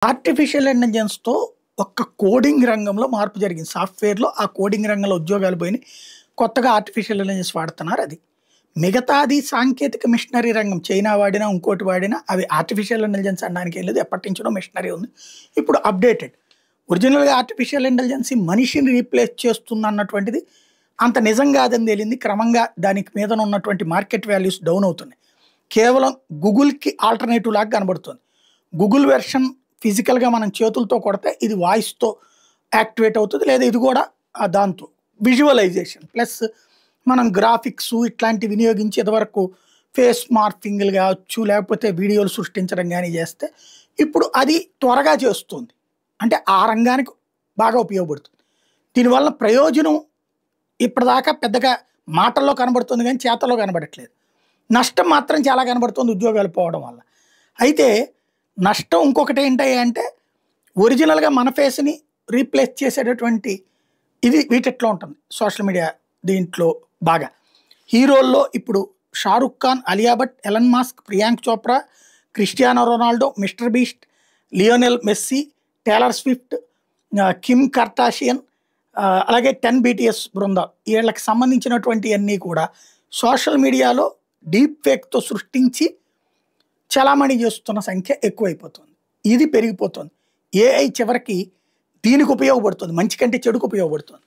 Artificial ఇంటెలిజెన్స్‌తో ఒక్క coding రంగంలో మార్పు జరిగింది. సాఫ్ట్‌వేర్‌లో ఆ కోడింగ్ రంగంలో ఉద్యోగాలు పోయినాయి. కొత్తగా ఆర్టిఫిషియల్ ఇంటెలిజెన్స్ వాడుతున్నారు అది. మిగతాది సాంకేతిక మిషనరీ రంగం. చైనా వాడినా, ఇంకోటి వాడినా అవి ఆర్టిఫిషియల్ ఇంటెలిజెన్స్ అనడానికేం లేదు. ఎప్పటినుంచో మిషనరీ ఉంది. ఇప్పుడు అప్‌డేటెడ్. ఒరిజినల్‌గా ఆర్టిఫిషియల్ ఇంటెలిజెన్స్ మనిషిని రీప్లేస్ చేస్తుందన్నటువంటిది అంత నిజం కాదని తేలింది. క్రమంగా దానికి మీదన ఉన్నటువంటి మార్కెట్ వాల్యూస్ డౌన్ అవుతున్నాయి. కేవలం గూగుల్‌కి ఆల్టర్‌నేటివ్ లాగా కనబడుతుంది. గూగుల్ వెర్షన్ ఫిజికల్‌గా మనం చేతులతో కొడితే ఇది వాయిస్‌తో యాక్టివేట్ అవుతది. లేదా ఇది కూడా దాంతో విజువలైజేషన్ ప్లస్ మనం గ్రాఫిక్స్ ఇట్లాంటివి వినియోగించి ఇదివరకు ఫేస్ మార్ఫింగ్‌లు కావచ్చు, లేకపోతే వీడియోలు సృష్టించడం గాని చేస్తే ఇప్పుడు అది త్వరగా చేస్తుంది. అంటే ఆ రంగానికి బాగా ఉపయోగపడుతుంది. దీనివల్ల ప్రయోజనం ఇప్పటిదాకా పెద్దగా మాటల్లో కనబడుతుంది గానీ చేతల్లో కనబడట్లేదు. నష్టం మాత్రం చాలా కనబడుతుంది ఉద్యోగాలు పోవడం వల్ల. అయితే నష్టం ఇంకొకటి ఏంటి అంటే ఒరిజినల్‌గా మన ఫేస్‌ని రీప్లేస్ చేసేటటువంటి ఇది వీటిట్లో ఉంటుంది. సోషల్ మీడియా దీంట్లో బాగా. హీరోల్లో ఇప్పుడు 'Shahrukh Khan', 'Alia Bhatt', 'Elon Musk', 'Priyanka Chopra', 'Cristiano Ronaldo', 'Mr Beast', 'Lionel Messi', 'Taylor Swift', 'Kim Kardashian', అలాగే 10 బీటీఎస్ బృందం. వీళ్ళకి సంబంధించినటువంటియన్నీ కూడా సోషల్ మీడియాలో డీప్ ఫేక్‌తో సృష్టించి చలామణి చేస్తున్న సంఖ్య ఎక్కువైపోతుంది. ఇది పెరిగిపోతుంది. ఏఐ చివరికి దీనికి ఉపయోగపడుతుంది. మంచి కంటే చెడుకు ఉపయోగపడుతుంది.